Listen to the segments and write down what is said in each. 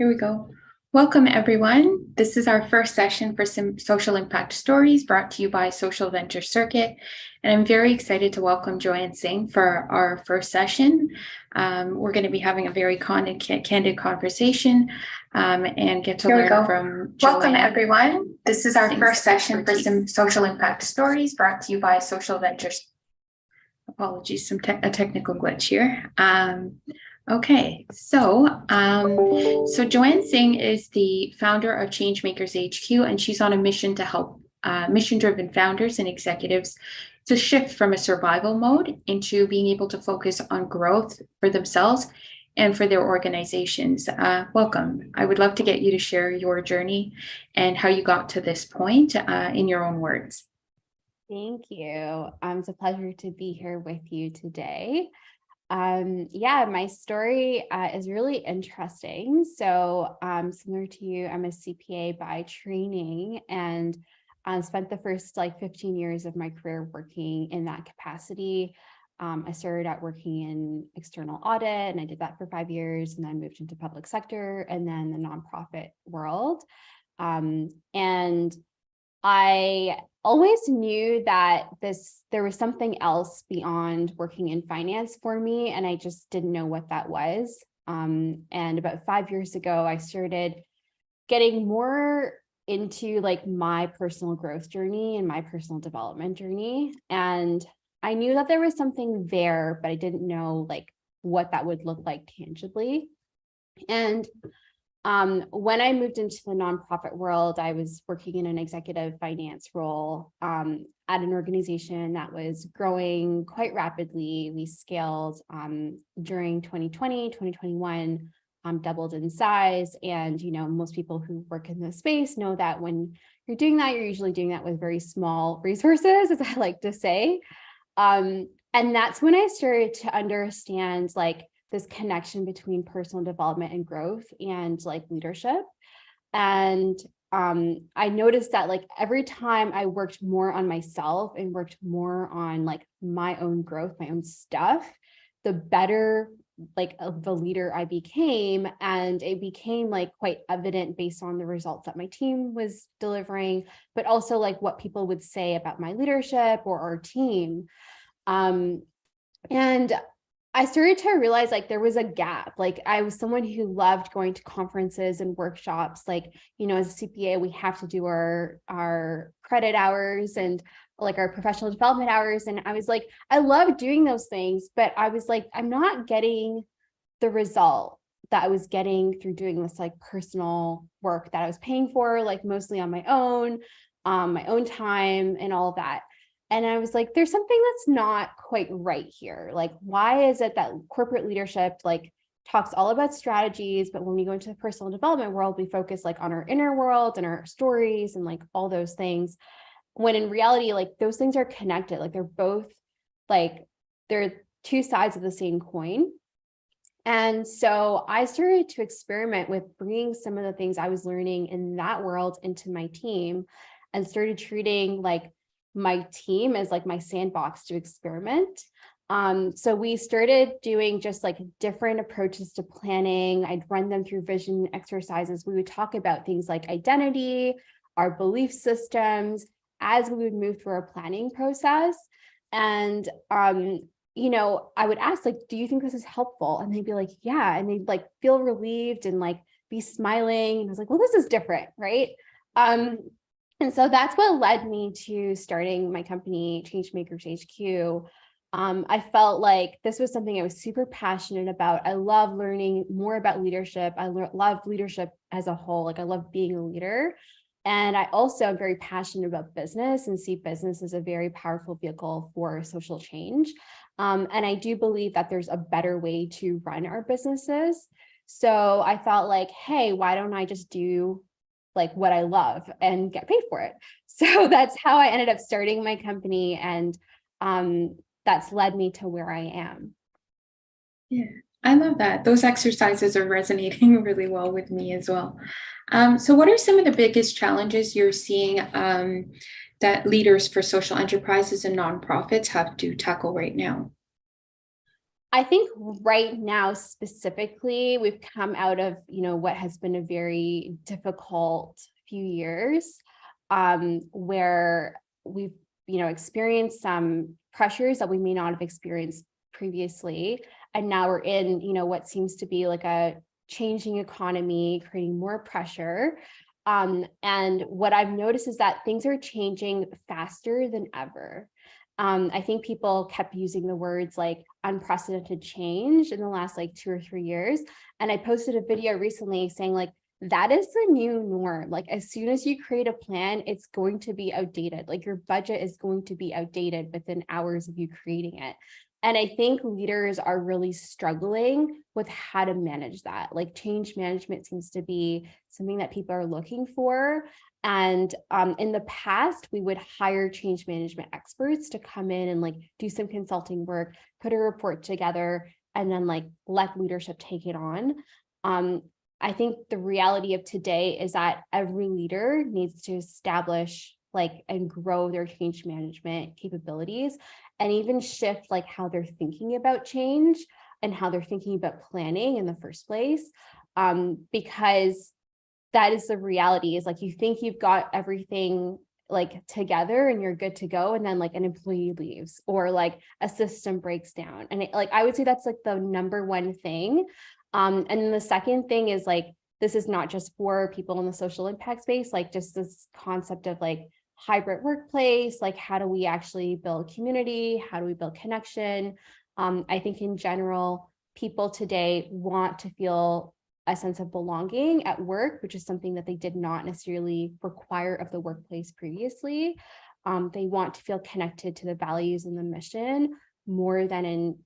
Here we go. Welcome, everyone. This is our first session for some social impact stories brought to you by Social Venture Circuit. And I'm very excited to welcome Joanne Singh for our first session. We're going to be having a very candid conversation and get to learn from Joanne. Welcome, everyone. This is our first session for some social impact stories brought to you by Social Venture. Apologies, a technical glitch here. Okay, so Joanne Singh is the founder of Changemakers HQ, and she's on a mission to help mission-driven founders and executives to shift from a survival mode into being able to focus on growth for themselves and for their organizations. Welcome. I would love to get you to share your journey and how you got to this point in your own words. Thank you. It's a pleasure to be here with you today. My story is really interesting. So similar to you, I'm a CPA by training and spent the first 15 years of my career working in that capacity. I started out working in external audit and I did that for 5 years and then moved into public sector and then the nonprofit world. And I always knew that there was something else beyond working in finance for me, and I just didn't know what that was. And about 5 years ago, I started getting more into my personal growth journey and my personal development journey. And I knew that there was something there, but I didn't know what that would look like tangibly. And when I moved into the nonprofit world, I was working in an executive finance role at an organization that was growing quite rapidly. We scaled during 2020, 2021, doubled in size. And, most people who work in this space know that when you're doing that, you're usually doing that with very small resources, as I like to say. And that's when I started to understand this connection between personal development and growth and leadership. And I noticed that every time I worked more on myself and worked more on my own growth, my own stuff, the better of the leader I became. And it became quite evident based on the results that my team was delivering, but also what people would say about my leadership or our team. And I started to realize there was a gap. I was someone who loved going to conferences and workshops. As a CPA, we have to do our credit hours and our professional development hours. And I was I love doing those things, but I was I'm not getting the result that I was getting through doing this personal work that I was paying for, mostly on my own time and all of that. And I was there's something that's not quite right here. Why is it that corporate leadership talks all about strategies, but when we go into the personal development world, we focus on our inner world and our stories and all those things, when in reality, those things are connected. They're both they're two sides of the same coin. And so I started to experiment with bringing some of the things I was learning in that world into my team and started treating my team as my sandbox to experiment. So we started doing just different approaches to planning. I'd run them through vision exercises. We would talk about things like identity, our belief systems, as we would move through our planning process. And, I would ask, do you think this is helpful? And they'd be yeah. And they'd feel relieved and be smiling. And I was well, this is different, right? And so that's what led me to starting my company, Changemakers HQ. I felt this was something I was super passionate about. I love learning more about leadership. I love leadership as a whole. I love being a leader. And I also am very passionate about business and see business as a very powerful vehicle for social change. And I do believe that there's a better way to run our businesses. So I thought hey, why don't I just do what I love and get paid for it? So that's how I ended up starting my company. And that's led me to where I am. Yeah, I love that. Those exercises are resonating really well with me as well. So what are some of the biggest challenges you're seeing that leaders for social enterprises and nonprofits have to tackle right now? I think right now specifically, we've come out of, what has been a very difficult few years, where we've, experienced some pressures that we may not have experienced previously. And now we're in, what seems to be like a changing economy, creating more pressure. And what I've noticed is that things are changing faster than ever. I think people kept using the words like unprecedented change in the last like 2 or 3 years. And I posted a video recently saying like, that is the new norm. Like as soon as you create a plan, it's going to be outdated. Like your budget is going to be outdated within hours of you creating it. And I think leaders are really struggling with how to manage that. Like change management seems to be something that people are looking for. And in the past, we would hire change management experts to come in and like do some consulting work, put a report together, and then like let leadership take it on. I think the reality of today is that every leader needs to establish like and grow their change management capabilities and even shift like how they're thinking about change and how they're thinking about planning in the first place. Because that is the reality is like you think you've got everything like together and you're good to go, and then like an employee leaves or like a system breaks down. And like I would say that's like the number one thing. And then the second thing is like this is not just for people in the social impact space, like just this concept of like hybrid workplace, like how do we actually build community, how do we build connection. I think in general people today want to feel a sense of belonging at work, which is something that they did not necessarily require of the workplace previously. They want to feel connected to the values and the mission more than in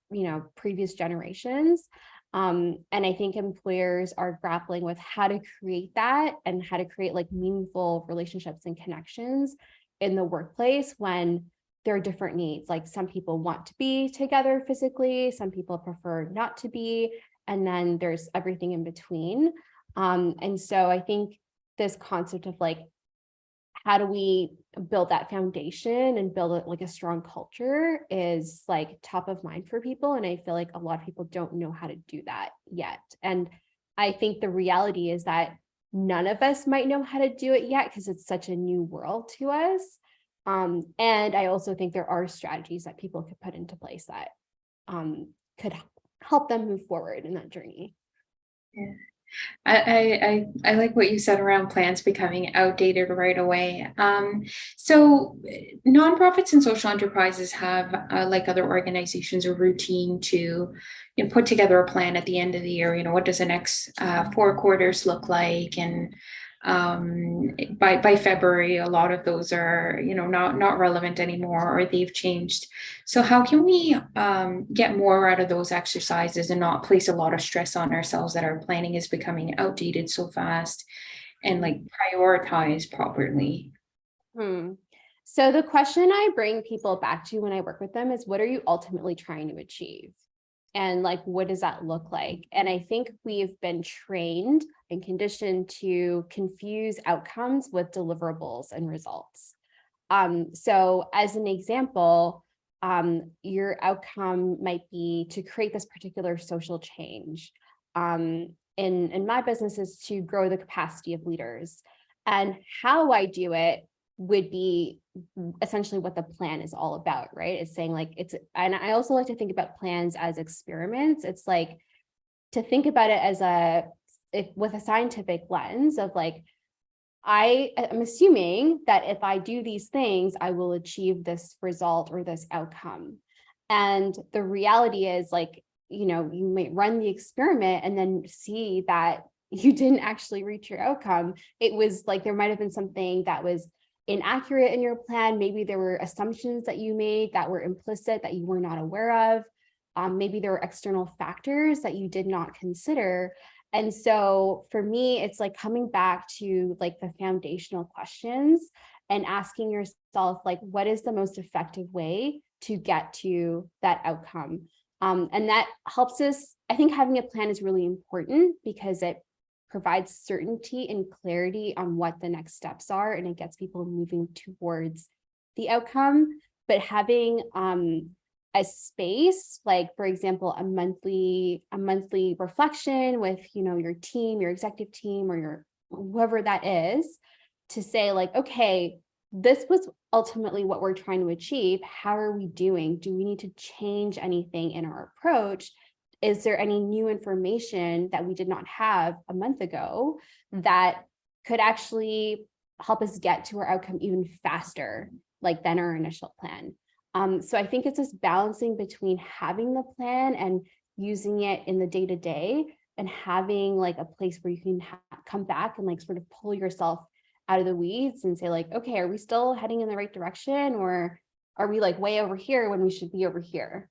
previous generations. And I think employers are grappling with how to create that and how to create like meaningful relationships and connections in the workplace when there are different needs. Like some people want to be together physically, some people prefer not to be, and then there's everything in between. And so I think this concept of like, how do we build that foundation and build like a strong culture is like top of mind for people. And I feel like a lot of people don't know how to do that yet. And I think the reality is that none of us might know how to do it yet because it's such a new world to us. And I also think there are strategies that people could put into place that could help them move forward in that journey. Yeah. I like what you said around plans becoming outdated right away. So nonprofits and social enterprises have, like other organizations, a routine to put together a plan at the end of the year. What does the next 4 quarters look like? And by February, a lot of those are not relevant anymore, or they've changed. So how can we get more out of those exercises and not place a lot of stress on ourselves that our planning is becoming outdated so fast, and like prioritize properly? So the question I bring people back to when I work with them is, what are you ultimately trying to achieve? And like, what does that look like? And I think we've been trained and conditioned to confuse outcomes with deliverables and results. So as an example, your outcome might be to create this particular social change. In my business is to grow the capacity of leaders. And how I do it would be essentially what the plan is all about, right? It's saying like and I also like to think about plans as experiments. It's like to think about it as with a scientific lens of like, I am assuming that if I do these things, I will achieve this result or this outcome. And the reality is like, you might run the experiment and then see that you didn't actually reach your outcome. It was like, there might've been something that was inaccurate in your plan. Maybe there were assumptions that you made that were implicit that you were not aware of. Maybe there were external factors that you did not consider. And so for me, it's like coming back to like the foundational questions and asking yourself, like, what is the most effective way to get to that outcome? And that helps us. I think having a plan is really important because it provides certainty and clarity on what the next steps are, and it gets people moving towards the outcome. But having a space, like for example, a monthly reflection with, your team, your executive team, or your whoever that is, to say like, okay, this was ultimately what we're trying to achieve. How are we doing? Do we need to change anything in our approach? Is there any new information that we did not have a month ago that could actually help us get to our outcome even faster, like than our initial plan? So I think it's this balancing between having the plan and using it in the day to day, and having like a place where you can come back and like sort of pull yourself out of the weeds and say like, okay, are we still heading in the right direction, or are we like way over here when we should be over here?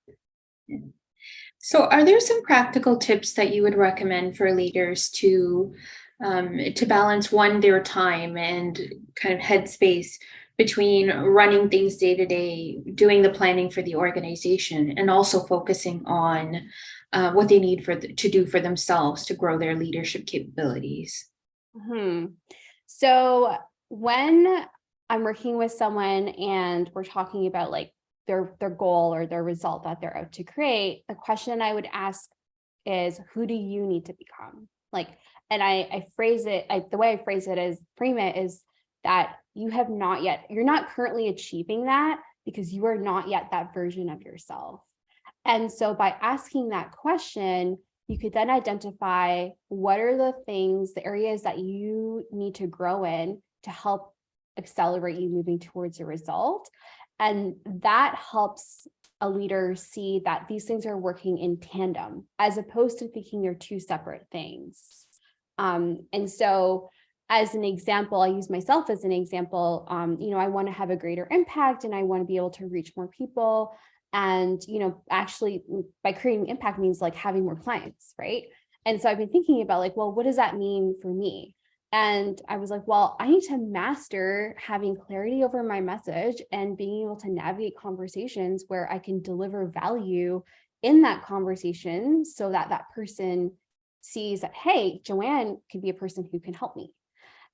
So, are there some practical tips that you would recommend for leaders to balance one, their time and kind of headspace between running things day to day, doing the planning for the organization, and also focusing on what they need to do for themselves to grow their leadership capabilities? Hmm. So when I'm working with someone and we're talking about like their goal or their result that they're out to create, the question I would ask is, who do you need to become? Like, and I phrase it, the way I frame it is that you're not currently achieving that because you are not yet that version of yourself. And so by asking that question, you could then identify what are the things, the areas that you need to grow in to help accelerate you moving towards a result. And that helps a leader see that these things are working in tandem, as opposed to thinking they're two separate things. And so as an example, I use myself as an example. I want to have a greater impact and I want to be able to reach more people. And, actually by creating impact means like having more clients, right? And so I've been thinking about like, well, what does that mean for me? And I was like, well, I need to master having clarity over my message and being able to navigate conversations where I can deliver value in that conversation so that that person sees that, hey, Joanne could be a person who can help me.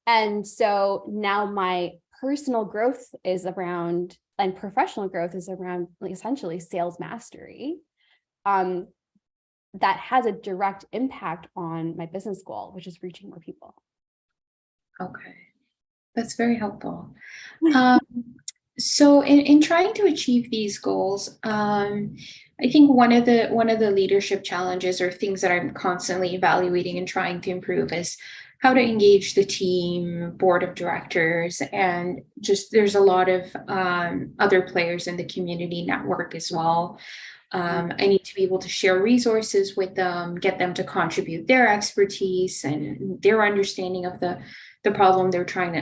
And so now my personal growth is around, and professional growth is around like essentially sales mastery. Um, that has a direct impact on my business goal, which is reaching more people. Okay, that's very helpful. Um, so in trying to achieve these goals, I think one of the leadership challenges or things that I'm constantly evaluating and trying to improve is how to engage the team, board of directors, and just there's a lot of other players in the community network as well. I need to be able to share resources with them, get them to contribute their expertise and their understanding of the problem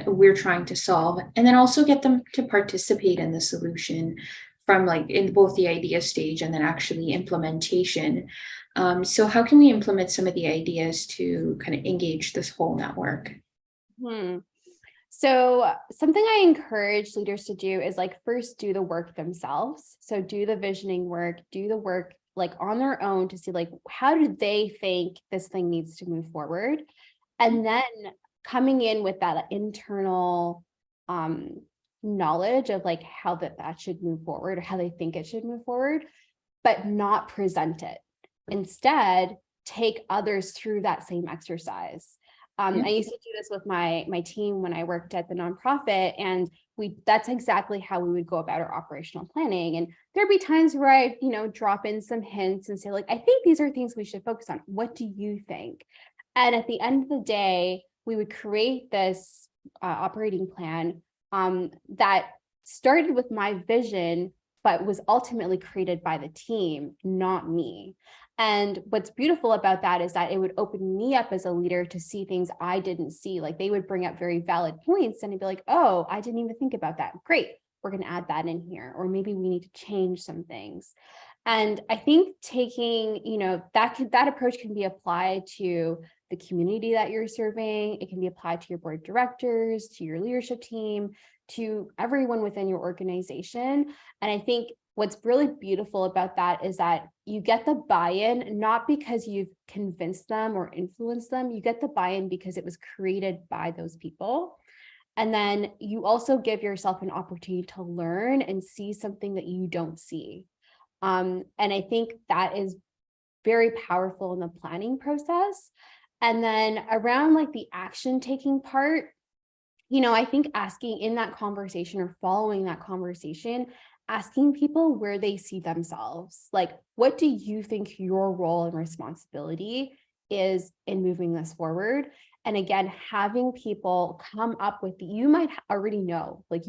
we're trying to solve, and then also get them to participate in the solution from like in both the idea stage and then actually implementation. So how can we implement some of the ideas to kind of engage this whole network? Hmm. So something I encourage leaders to do is like first do the work themselves. So do the visioning work, do the work like on their own to see like how do they think this thing needs to move forward, and then coming in with that internal um knowledge of like how that should move forward or how they think it should move forward, but not present it. Instead, take others through that same exercise. Yeah. I used to do this with my team when I worked at the nonprofit, and that's exactly how we would go about our operational planning. And there'd be times where I, drop in some hints and say, like, I think these are things we should focus on. What do you think? And at the end of the day, we would create this operating plan that started with my vision, but was ultimately created by the team, not me. And what's beautiful about that is that it would open me up as a leader to see things I didn't see. Like they would bring up very valid points and I'd be like, oh, I didn't even think about that. Great. We're going to add that in here. Or maybe we need to change some things. And I think taking, that approach can be applied to the community that you're serving. It can be applied to your board of directors, to your leadership team, to everyone within your organization. And I think what's really beautiful about that is that you get the buy-in, not because you've convinced them or influenced them. You get the buy-in because it was created by those people. And then you also give yourself an opportunity to learn and see something that you don't see. And I think that is very powerful in the planning process. And then around like the action taking part, I think asking in that conversation or following that conversation, asking people where they see themselves, like, what do you think your role and responsibility is in moving this forward? And again, having people come up with, you might already know, like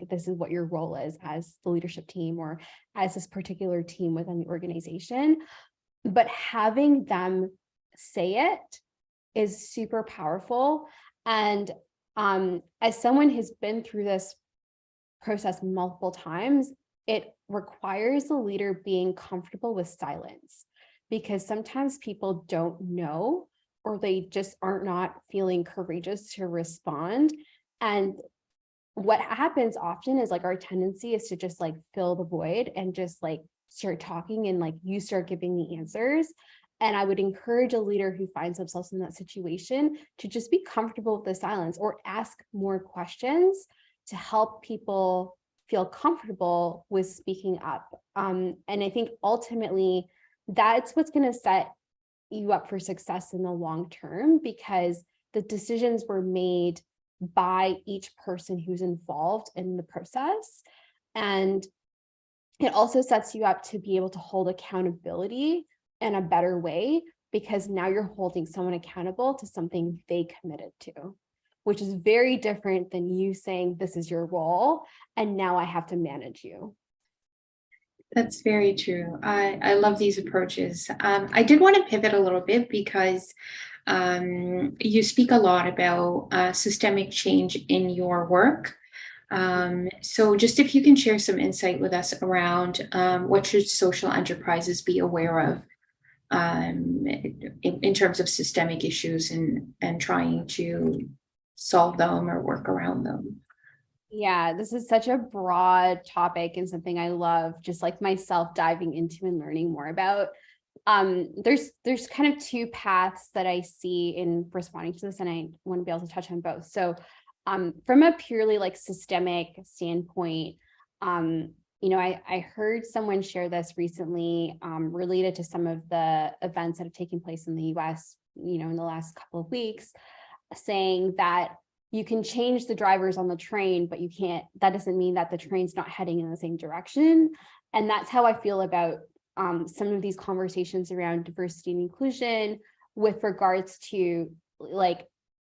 this is what your role is as the leadership team or as this particular team within the organization, but having them say it is super powerful. And as someone who's been through this process multiple times, it requires the leader being comfortable with silence, because sometimes people don't know, or they just are not feeling courageous to respond. And what happens often is like our tendency is to just like fill the void and just like start talking, and like you start giving the answers. And I would encourage a leader who finds themselves in that situation to just be comfortable with the silence or ask more questions to help people feel comfortable with speaking up. And I think ultimately that's what's going to set you up for success in the long term, because the decisions were made by each person who's involved in the process. And it also sets you up to be able to hold accountability in a better way, because now you're holding someone accountable to something they committed to, which is very different than you saying, this is your role, and now I have to manage you. That's very true. I love these approaches. I did want to pivot a little bit because you speak a lot about systemic change in your work. So just if you can share some insight with us around what should social enterprises be aware of in terms of systemic issues and trying to solve them or work around them. Yeah, this is such a broad topic and something I love just like myself diving into and learning more about. There's kind of two paths that I see in responding to this, and I want to be able to touch on both. So from a purely like systemic standpoint, I heard someone share this recently related to some of the events that have taken place in the US, in the last couple of weeks, saying that you can change the drivers on the train, but that doesn't mean that the train's not heading in the same direction. And that's how I feel about some of these conversations around diversity and inclusion with regards to like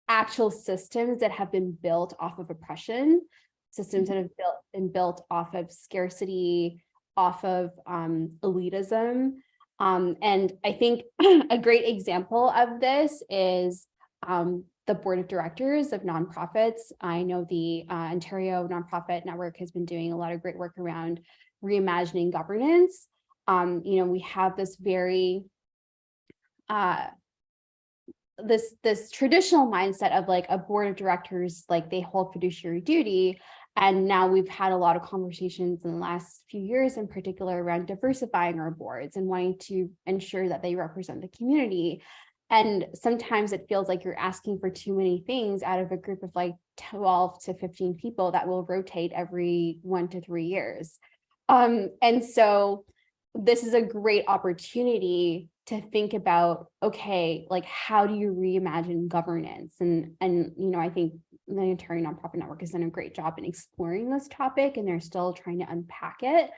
actual systems that have been built off of oppression, systems that have been built off of scarcity, off of elitism. And I think a great example of this is the board of directors of nonprofits. I know the Ontario Nonprofit Network has been doing a lot of great work around reimagining governance. We have this very this traditional mindset of like a board of directors, like they hold fiduciary duty. And now we've had a lot of conversations in the last few years, in particular around diversifying our boards and wanting to ensure that they represent the community. And sometimes it feels like you're asking for too many things out of a group of like 12 to 15 people that will rotate every 1 to 3 years. And so this is a great opportunity to think about, okay, like how do you reimagine governance? And I think the Ontario Nonprofit Network has done a great job in exploring this topic, and they're still trying to unpack it.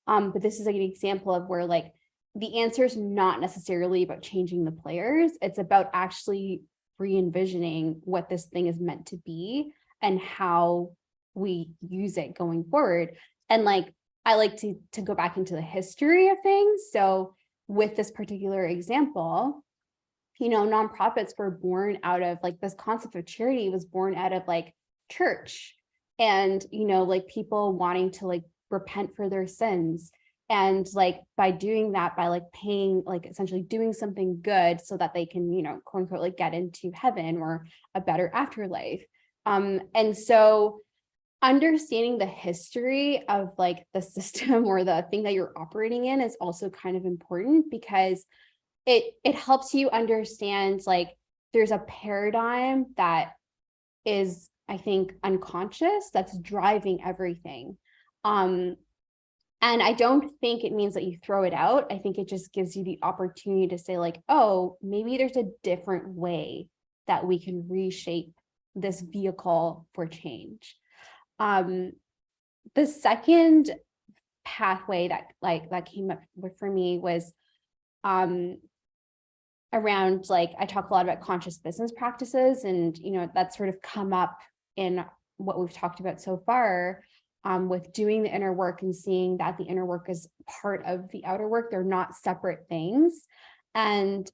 But this is like an example of where like the answer is not necessarily about changing the players. It's about actually re-envisioning what this thing is meant to be and how we use it going forward. And like, I like to go back into the history of things. So with this particular example, nonprofits were born out of like this concept of charity was born out of like church and, like people wanting to like repent for their sins. And like by doing that, by like paying, like essentially doing something good so that they can, quote unquote, like get into heaven or a better afterlife. And so understanding the history of like the system or the thing that you're operating in is also kind of important, because it helps you understand like there's a paradigm that is, I think, unconscious that's driving everything. And I don't think it means that you throw it out. I think it just gives you the opportunity to say like, oh, maybe there's a different way that we can reshape this vehicle for change. The second pathway that came up for me was around, like, I talk a lot about conscious business practices, and that's sort of come up in what we've talked about so far, with doing the inner work and seeing that the inner work is part of the outer work. They're not separate things. And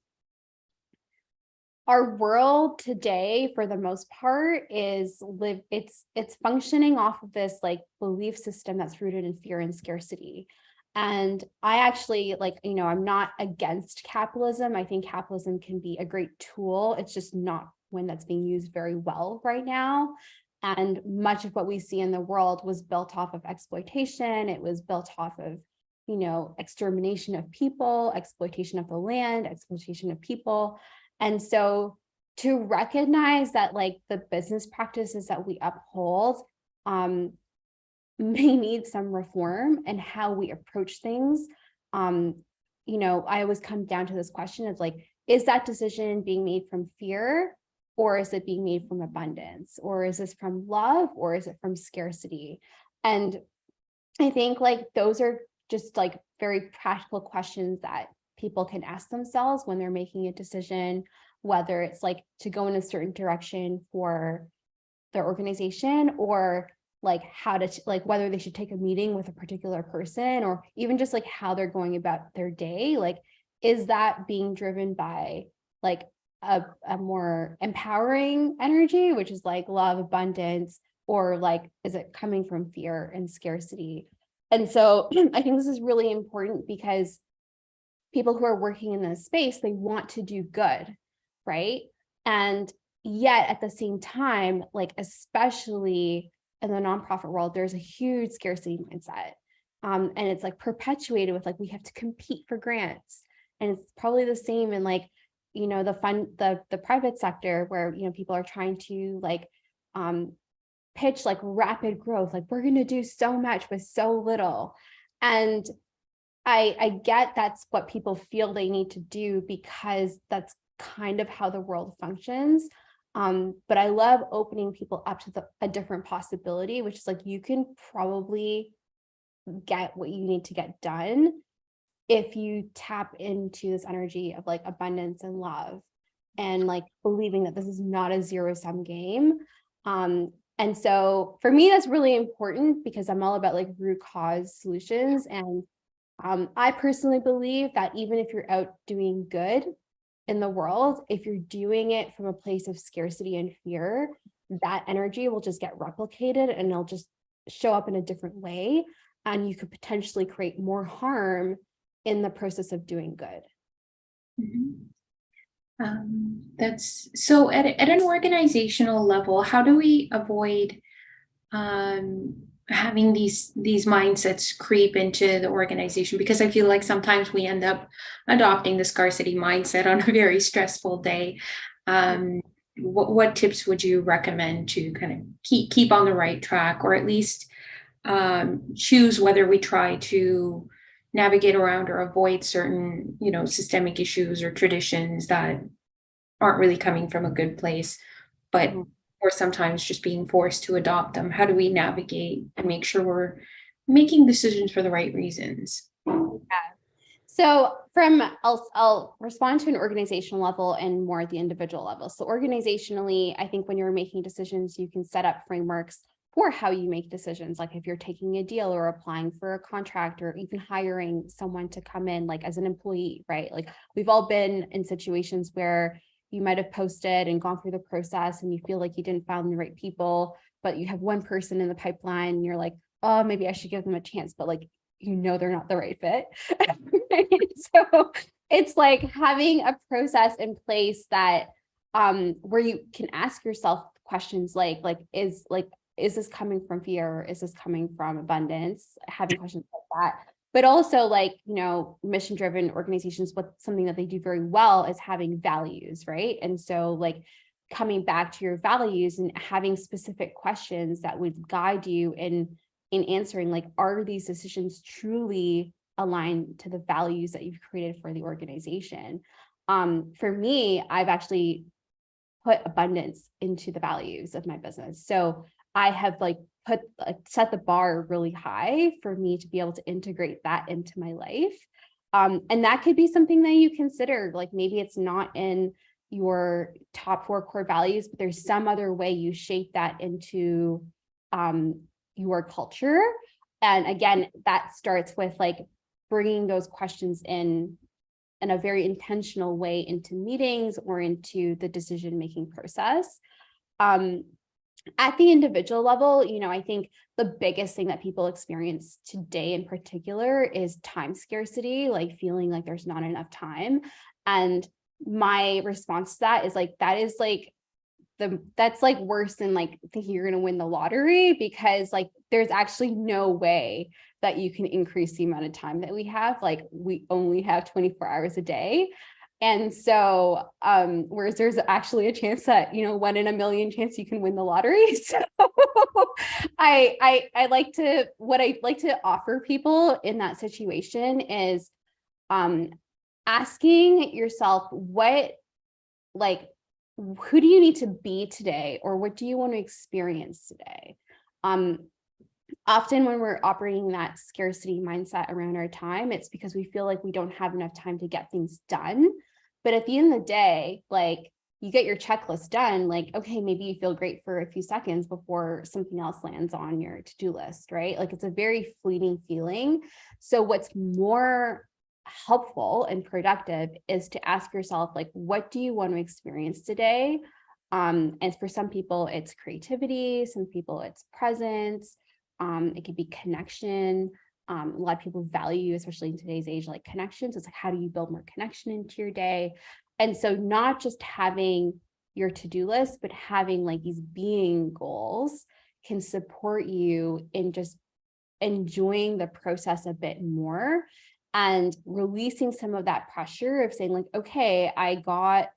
our world today, for the most part, it's functioning off of this like belief system that's rooted in fear and scarcity. And I actually, like, I'm not against capitalism. I think capitalism can be a great tool. It's just not one that's being used very well right now. And much of what we see in the world was built off of exploitation. It was built off of, extermination of people, exploitation of the land, exploitation of people. And so to recognize that, like, the business practices that we uphold may need some reform and how we approach things. I always come down to this question of like, is that decision being made from fear, or is it being made from abundance, or is this from love, or is it from scarcity? And I think like those are just like very practical questions that people can ask themselves when they're making a decision, whether it's like to go in a certain direction for their organization, or like how to like whether they should take a meeting with a particular person, or even just like how they're going about their day. Like, is that being driven by like a more empowering energy, which is like love, abundance, or like is it coming from fear and scarcity? And so I think this is really important because people who are working in this space, they want to do good, right? And yet at the same time, like, especially in the nonprofit world, there's a huge scarcity mindset. And it's like perpetuated with like, we have to compete for grants. And it's probably the same in like, the private sector where, people are trying to like pitch like rapid growth, like we're going to do so much with so little. And I get that's what people feel they need to do because that's kind of how the world functions. But I love opening people up to a different possibility, which is like, you can probably get what you need to get done if you tap into this energy of like abundance and love, and like believing that this is not a zero-sum game. And so for me, that's really important because I'm all about like root cause solutions. And I personally believe that even if you're out doing good in the world, if you're doing it from a place of scarcity and fear, that energy will just get replicated and it'll just show up in a different way. And you could potentially create more harm in the process of doing good. Mhm. That's so at an organizational level, how do we avoid having these mindsets creep into the organization? Because I feel like sometimes we end up adopting the scarcity mindset on a very stressful day. What tips would you recommend to kind of keep on the right track, or at least choose whether we try to navigate around or avoid certain, systemic issues or traditions that aren't really coming from a good place, but or sometimes just being forced to adopt them? How do we navigate and make sure we're making decisions for the right reasons? So I'll respond to an organizational level and more at the individual level. So organizationally, I think when you're making decisions, you can set up frameworks for how you make decisions. Like if you're taking a deal or applying for a contract or even hiring someone to come in like as an employee, right? Like we've all been in situations where you might have posted and gone through the process and you feel like you didn't find the right people, but you have one person in the pipeline and you're like, oh, maybe I should give them a chance, but like, they're not the right fit. So it's like having a process in place that where you can ask yourself questions like is this coming from fear? Is this coming from abundance? Having questions like that. But also like, mission-driven organizations, something that they do very well is having values, right? And so like coming back to your values and having specific questions that would guide you in in answering, like, are these decisions truly aligned to the values that you've created for the organization? For me, I've actually put abundance into the values of my business. So I have like set the bar really high for me to be able to integrate that into my life. And that could be something that you consider, like maybe it's not in your top 4 core values, but there's some other way you shape that into your culture. And again, that starts with like bringing those questions in a very intentional way into meetings or into the decision-making process. At the individual level, I think the biggest thing that people experience today in particular is time scarcity, like feeling like there's not enough time. And my response to that is like, that's like worse than like thinking you're going to win the lottery, because like there's actually no way that you can increase the amount of time that we have. Like we only have 24 hours a day. And so whereas there's actually a chance that 1 in a million chance you can win the lottery. So I like to offer people in that situation is asking yourself who do you need to be today, or what do you want to experience today? Often when we're operating that scarcity mindset around our time, it's because we feel like we don't have enough time to get things done. But at the end of the day, like you get your checklist done, like, okay, maybe you feel great for a few seconds before something else lands on your to-do list, right? Like it's a very fleeting feeling. So what's more helpful and productive is to ask yourself, like, what do you want to experience today? And for some people, it's creativity. Some people, it's presence. It could be connection. A lot of people value, especially in today's age, like connections. It's like, how do you build more connection into your day? And so not just having your to-do list, but having like these being goals can support you in just enjoying the process a bit more and releasing some of that pressure of saying like, okay, I got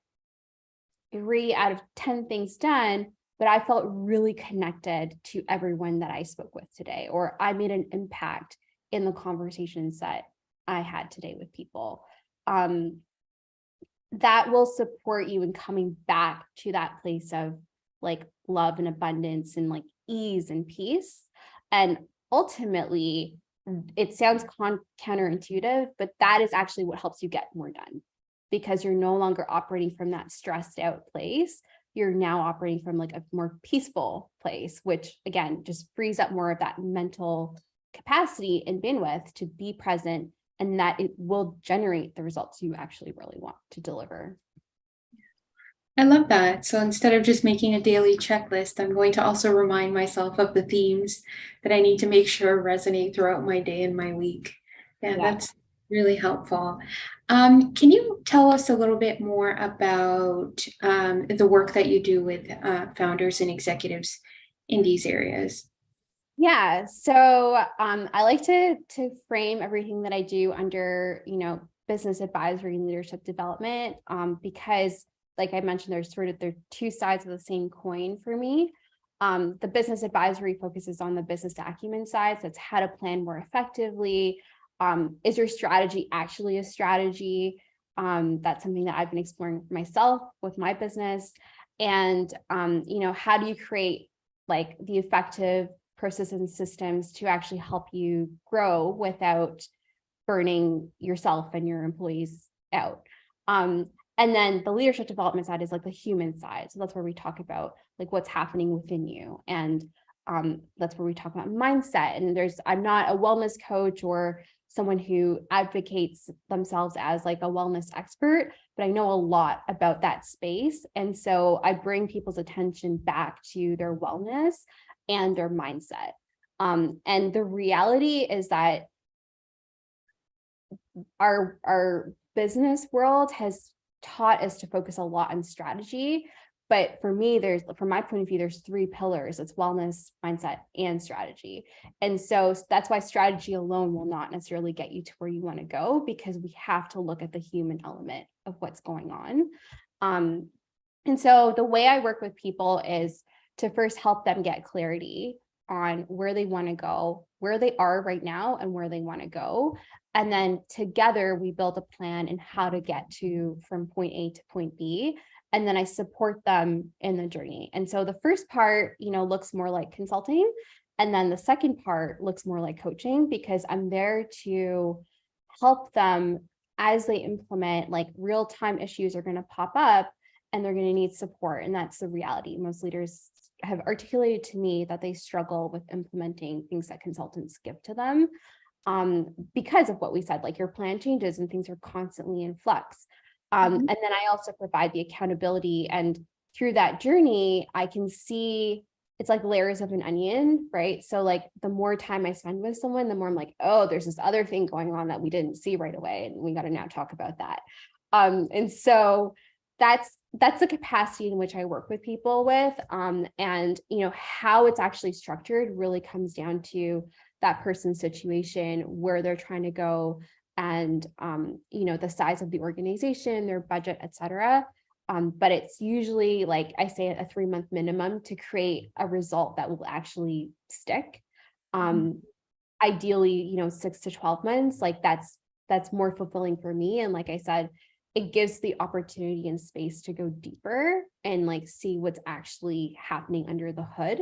3 out of 10 things done, but I felt really connected to everyone that I spoke with today, or I made an impact in the conversations that I had today with people. That will support you in coming back to that place of like love and abundance and like ease and peace. And ultimately, it sounds counterintuitive, but that is actually what helps you get more done, because you're no longer operating from that stressed out place. You're now operating from like a more peaceful place, which again, just frees up more of that mental capacity and bandwidth to be present, and that it will generate the results you actually really want to deliver. I love that. So instead of just making a daily checklist, I'm going to also remind myself of the themes that I need to make sure resonate throughout my day and my week. Yeah, that's really helpful. Can you tell us a little bit more about the work that you do with founders and executives in these areas? Yeah. So I like to frame everything that I do under, business advisory and leadership development, because like I mentioned, there are 2 sides of the same coin for me. The business advisory focuses on the business acumen side. So it's how to plan more effectively. Is your strategy actually a strategy? That's something that I've been exploring for myself with my business. And, how do you create like the effective processes and systems to actually help you grow without burning yourself and your employees out? And then the leadership development side is like the human side. So that's where we talk about like what's happening within you. And that's where we talk about mindset. And I'm not a wellness coach or someone who advocates themselves as like a wellness expert, but I know a lot about that space. And so I bring people's attention back to their wellness and their mindset. And the reality is that our business world has taught us to focus a lot on strategy. But for me, from my point of view, there's 3 pillars. It's wellness, mindset, and strategy. And so that's why strategy alone will not necessarily get you to where you want to go, because we have to look at the human element of what's going on. And so the way I work with people is to first help them get clarity on where they want to go, where they are right now, and where they want to go. And then together we build a plan and how to get to from point A to point B. And then I support them in the journey. And so the first part, looks more like consulting. And then the second part looks more like coaching, because I'm there to help them as they implement. Like, real-time issues are going to pop up and they're going to need support. And that's the reality. Most leaders have articulated to me that they struggle with implementing things that consultants give to them, because of what we said, like your plan changes and things are constantly in flux. And then I also provide the accountability. And through that journey, I can see it's like layers of an onion, right? So like the more time I spend with someone, the more I'm like, oh, there's this other thing going on that we didn't see right away. And we got to now talk about that. And so that's the capacity in which I work with people with. And how it's actually structured really comes down to that person's situation, where they're trying to go, and the size of the organization, their budget, et cetera. But it's usually, like I say, a 3-month minimum to create a result that will actually stick. Ideally, 6 to 12 months, like that's more fulfilling for me. And like I said, it gives the opportunity and space to go deeper and like see what's actually happening under the hood.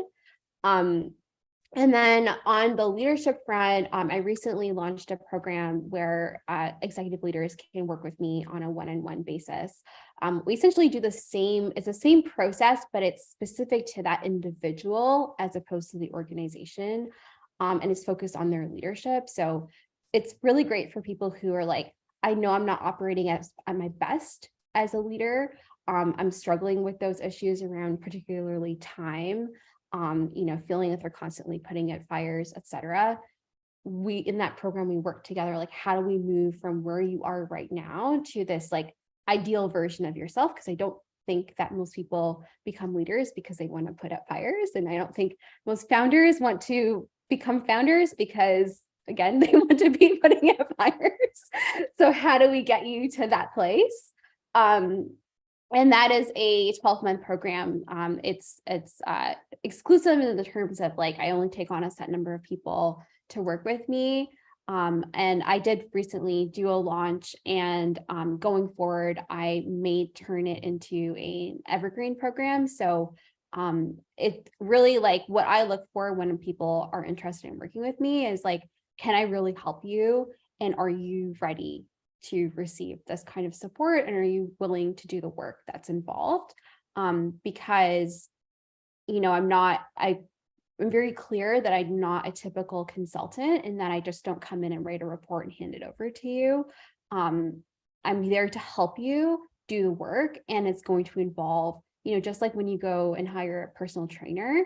And then on the leadership front, I recently launched a program where executive leaders can work with me on a one-on-one basis. We essentially do it's the same process, but it's specific to that individual as opposed to the organization. And it's focused on their leadership. So it's really great for people who are like, I know I'm not operating at my best as a leader. I'm struggling with those issues around particularly time, feeling that they're constantly putting out fires, et cetera. In that program, we work together, like, how do we move from where you are right now to this like ideal version of yourself? Because I don't think that most people become leaders because they want to put out fires. And I don't think most founders want to become founders because, again, they want to be putting out fires. So how do we get you to that place? And that is a 12-month program. It's exclusive in the terms of like, I only take on a set number of people to work with me. And I did recently do a launch, and going forward, I may turn it into an evergreen program. So it really, like, what I look for when people are interested in working with me is like, can I really help you? And are you ready to receive this kind of support? And are you willing to do the work that's involved? Because, I'm very clear that I'm not a typical consultant, and that I just don't come in and write a report and hand it over to you. I'm there to help you do the work, and it's going to involve, just like when you go and hire a personal trainer,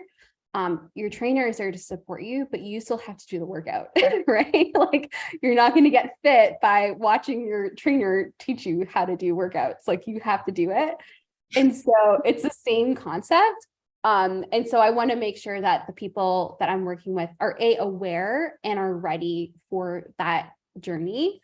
your trainer is there to support you, but you still have to do the workout, right? Like, you're not going to get fit by watching your trainer teach you how to do workouts. Like, you have to do it. And so it's the same concept. And so I want to make sure that the people that I'm working with are aware and are ready for that journey.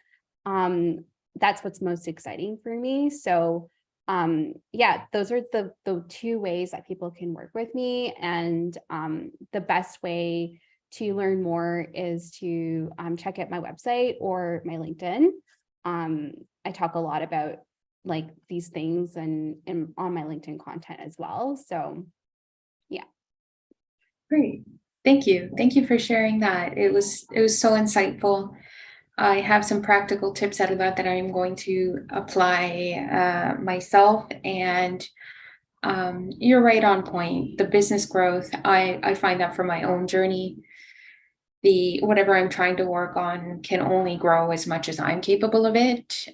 That's what's most exciting for me. So those are the 2 ways that people can work with me. And the best way to learn more is to check out my website or my LinkedIn. I talk a lot about like these things and on my LinkedIn content as well. So yeah. Great. Thank you. Thank you for sharing that. It was so insightful. I have some practical tips out of that I'm going to apply myself. And you're right on point. The business growth, I find that for my own journey, whatever I'm trying to work on can only grow as much as I'm capable of it.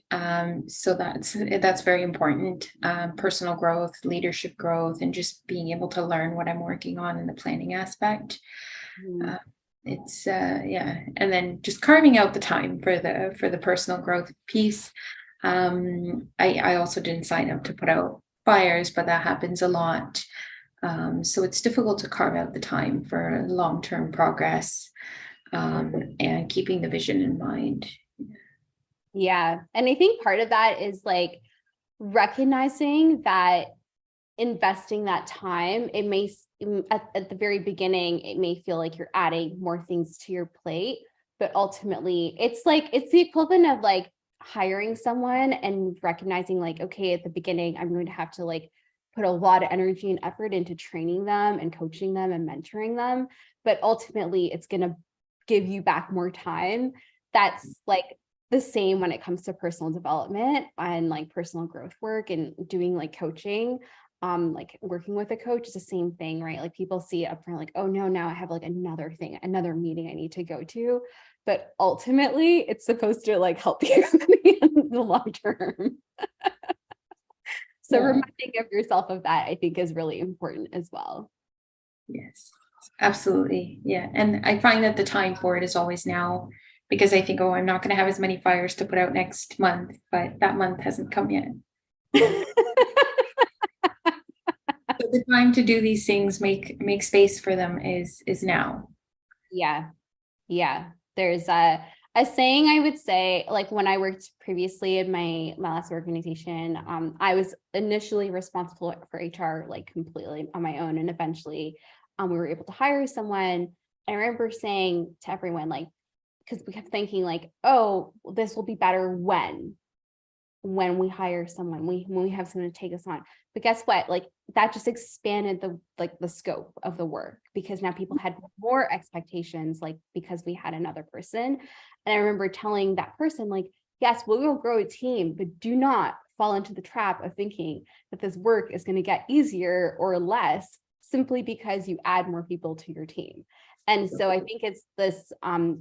So that's very important. Personal growth, leadership growth, and just being able to learn what I'm working on in the planning aspect. It's and then just carving out the time for the personal growth piece. I also didn't sign up to put out fires, but that happens a lot. So it's difficult to carve out the time for long-term progress, and keeping the vision in mind. Yeah. And I think part of that is like recognizing that investing that time, it may at the very beginning, it may feel like you're adding more things to your plate, but ultimately it's the equivalent of like hiring someone and recognizing like, okay, at the beginning, I'm going to have to like put a lot of energy and effort into training them and coaching them and mentoring them, but ultimately it's going to give you back more time. That's like the same when it comes to personal development and like personal growth work and doing like coaching. Like working with a coach is the same thing, right? Like people see it up front, like, oh no, now I have like another thing, another meeting I need to go to. But ultimately it's supposed to like help you in the long term. So Yeah. reminding of yourself of that, I think, is really important as well. Yes, absolutely. Yeah. And I find that the time for it is always now, because I think, oh, I'm not going to have as many fires to put out next month, but that month hasn't come yet. So the time to do these things, make space for them is now. Yeah. Yeah. There's a saying I would say, like when I worked previously in my last organization, I was initially responsible for HR like completely on my own. And eventually we were able to hire someone. I remember saying to everyone, like, because we kept thinking like, oh, this will be better when we hire someone, when we have someone to take us on. But guess what? Like that just expanded the scope of the work, because now people had more expectations, like because we had another person. And I remember telling that person, like, yes, we will grow a team, but do not fall into the trap of thinking that this work is going to get easier or less simply because you add more people to your team. And so I think it's this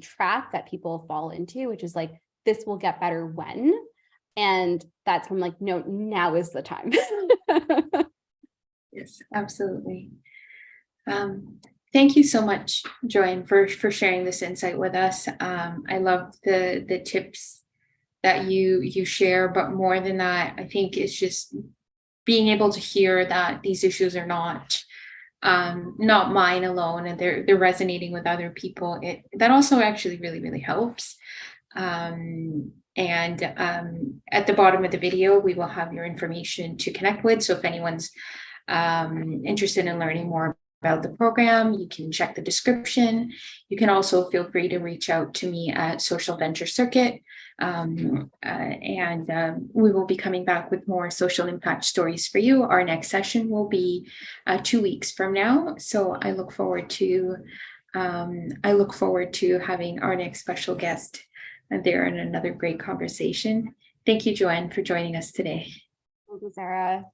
trap that people fall into, which is like, this will get better when. And that's when I'm like, no, now is the time. Yes, absolutely. Thank you so much, Joanne, for sharing this insight with us. I love the tips that you share, but more than that, I think it's just being able to hear that these issues are not mine alone, and they're resonating with other people. That also actually really helps. And at the bottom of the video, we will have your information to connect with. So if anyone's interested in learning more about the program, you can check the description. You can also feel free to reach out to me at Social Venture Circuit. We will be coming back with more social impact stories for you. Our next session will be 2 weeks from now. So I look forward to having our next special guest there in another great conversation. Thank you, Joanne, for joining us today. Thank you, Sarah.